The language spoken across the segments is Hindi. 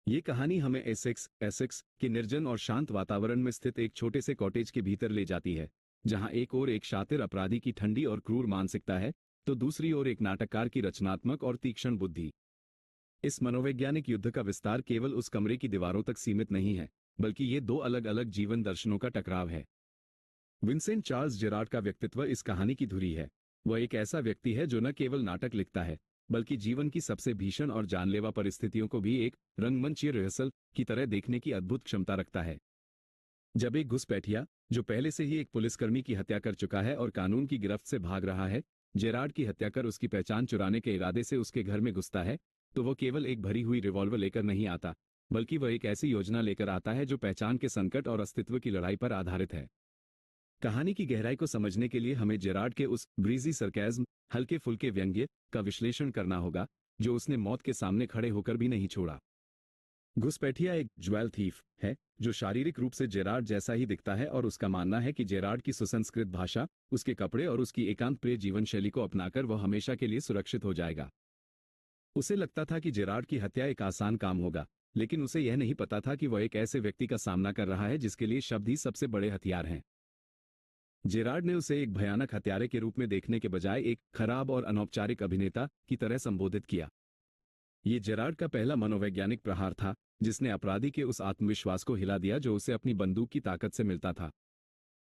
ये कहानी हमें एसेक्स के निर्जन और शांत वातावरण में स्थित एक छोटे से कॉटेज के भीतर ले जाती है, जहां एक ओर एक शातिर अपराधी की ठंडी और क्रूर मानसिकता है, तो दूसरी ओर एक नाटककार की रचनात्मक और तीक्ष्ण बुद्धि। इस मनोवैज्ञानिक युद्ध का विस्तार केवल उस कमरे की दीवारों तक सीमित नहीं है, बल्कि ये दो अलग अलग जीवन दर्शनों का टकराव है। विंसेंट चार्ल्स जेरार्ड का व्यक्तित्व इस कहानी की धुरी है। वह एक ऐसा व्यक्ति है जो न केवल नाटक लिखता है, बल्कि जीवन की सबसे भीषण और जानलेवा परिस्थितियों को भी एक रंगमंचीय रिहर्सल की तरह देखने की अद्भुत क्षमता रखता है। जब एक घुसपैठिया, जो पहले से ही एक पुलिसकर्मी की हत्या कर चुका है और कानून की गिरफ्त से भाग रहा है, जेरार्ड की हत्या कर उसकी पहचान चुराने के इरादे से उसके घर में घुसता है, तो वो केवल एक भरी हुई रिवॉल्वर लेकर नहीं आता, बल्कि वह एक ऐसी योजना लेकर आता है जो पहचान के संकट और अस्तित्व की लड़ाई पर आधारित है। कहानी की गहराई को समझने के लिए हमें जेरार्ड के उस ब्रीजी सरकाज़्म, हल्के फुल्के व्यंग्य का विश्लेषण करना होगा, जो उसने मौत के सामने खड़े होकर भी नहीं छोड़ा। घुसपैठिया एक ज्वेल थीफ है, जो शारीरिक रूप से जेरार्ड जैसा ही दिखता है, और उसका मानना है कि जेरार्ड की सुसंस्कृत भाषा, उसके कपड़े और उसकी एकांत प्रिय जीवन शैली को अपनाकर वह हमेशा के लिए सुरक्षित हो जाएगा। उसे लगता था कि जेरार्ड की हत्या एक आसान काम होगा, लेकिन उसे यह नहीं पता था कि वह एक ऐसे व्यक्ति का सामना कर रहा है जिसके लिए शब्द ही सबसे बड़े हथियार हैं। जेरार्ड ने उसे एक भयानक हत्यारे के रूप में देखने के बजाय एक खराब और अनौपचारिक अभिनेता की तरह संबोधित किया। ये जेरार्ड का पहला मनोवैज्ञानिक प्रहार था, जिसने अपराधी के उस आत्मविश्वास को हिला दिया जो उसे अपनी बंदूक की ताकत से मिलता था।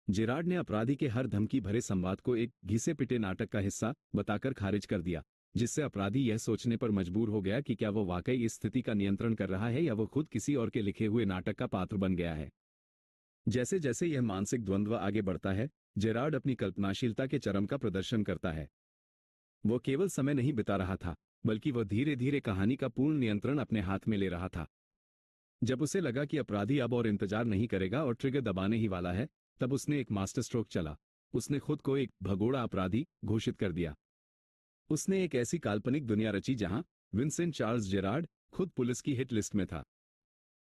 जेरार्ड ने अपराधी के हर धमकी भरे संवाद को एक घिसे पिटे नाटक का हिस्सा बताकर खारिज कर दिया, जिससे अपराधी यह सोचने पर मजबूर हो गया कि क्या वो वाकई इस स्थिति का नियंत्रण कर रहा है या वो खुद किसी और के लिखे हुए नाटक का पात्र बन गया है। जैसे जैसे यह मानसिक द्वंद्व आगे बढ़ता है, जेरार्ड अपनी कल्पनाशीलता के चरम का प्रदर्शन करता है। वो केवल समय नहीं बिता रहा था, बल्कि वह धीरे धीरे कहानी का पूर्ण नियंत्रण अपने हाथ में ले रहा था। जब उसे लगा कि अपराधी अब और इंतजार नहीं करेगा और ट्रिगर दबाने ही वाला है, तब उसने एक मास्टर स्ट्रोक चला। उसने खुद को एक भगोड़ा अपराधी घोषित कर दिया। उसने एक ऐसी काल्पनिक दुनिया रची जहां विंसेंट चार्ल्स जेरार्ड खुद पुलिस की हिट लिस्ट में था।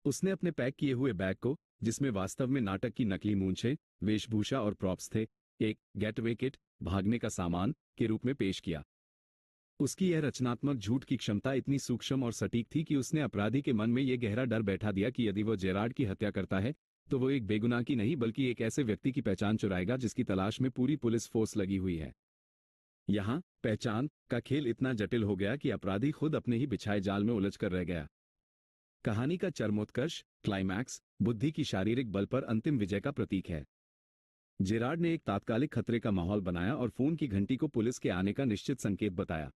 उसने अपने पैक किए हुए बैग को, जिसमें वास्तव में नाटक की नकली मूंछें, वेशभूषा और प्रॉप्स थे, एक गेटवे किट, भागने का सामान, के रूप में पेश किया। उसकी यह रचनात्मक झूठ की क्षमता इतनी सूक्ष्म और सटीक थी कि उसने अपराधी के मन में यह गहरा डर बैठा दिया कि यदि वह जेरार्ड की हत्या करता है, तो वो एक बेगुनाह की नहीं बल्कि एक ऐसे व्यक्ति की पहचान चुराएगा जिसकी तलाश में पूरी पुलिस फोर्स लगी हुई है। यहाँ पहचान का खेल इतना जटिल हो गया कि अपराधी खुद अपने ही बिछाए जाल में उलझ कर रह गया। कहानी का चरमोत्कर्ष, क्लाइमैक्स, बुद्धि की शारीरिक बल पर अंतिम विजय का प्रतीक है। जेरार्ड ने एक तात्कालिक खतरे का माहौल बनाया और फोन की घंटी को पुलिस के आने का निश्चित संकेत बताया।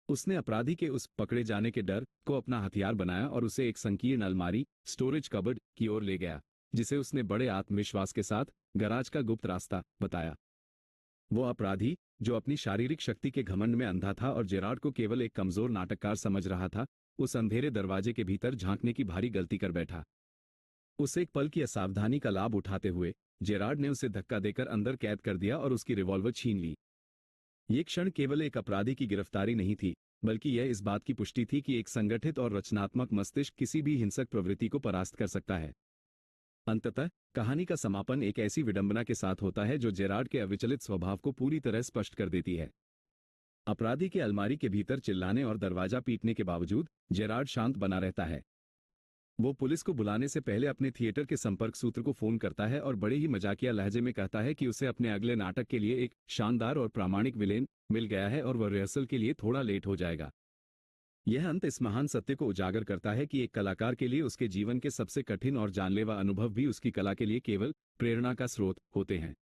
उसने अपराधी के उस पकड़े जाने के डर को अपना हथियार बनाया और उसे एक संकीर्ण अलमारी, स्टोरेज कबर्ड की ओर ले गया, जिसे उसने बड़े आत्मविश्वास के साथ गराज का गुप्त रास्ता बताया। वो अपराधी, जो अपनी शारीरिक शक्ति के घमंड में अंधा था और जेरार्ड को केवल एक कमजोर नाटककार समझ रहा था, उस अंधेरे दरवाजे के भीतर झांकने की भारी गलती कर बैठा। उस एक पल की असावधानी का लाभ उठाते हुए जेरार्ड ने उसे धक्का देकर अंदर कैद कर दिया और उसकी रिवॉल्वर छीन ली। ये क्षण केवल एक अपराधी की गिरफ्तारी नहीं थी, बल्कि यह इस बात की पुष्टि थी कि एक संगठित और रचनात्मक मस्तिष्क किसी भी हिंसक प्रवृत्ति को परास्त कर सकता है। अंततः कहानी का समापन एक ऐसी विडंबना के साथ होता है जो जेरार्ड के अविचलित स्वभाव को पूरी तरह स्पष्ट कर देती है। अपराधी के अलमारी के भीतर चिल्लाने और दरवाजा पीटने के बावजूद जेरार्ड शांत बना रहता है। वो पुलिस को बुलाने से पहले अपने थिएटर के संपर्क सूत्र को फोन करता है और बड़े ही मजाकिया लहजे में कहता है कि उसे अपने अगले नाटक के लिए एक शानदार और प्रामाणिक विलेन मिल गया है और वह रिहर्सल के लिए थोड़ा लेट हो जाएगा। यह अंत इस महान सत्य को उजागर करता है कि एक कलाकार के लिए उसके जीवन के सबसे कठिन और जानलेवा अनुभव भी उसकी कला के लिए केवल प्रेरणा का स्रोत होते हैं।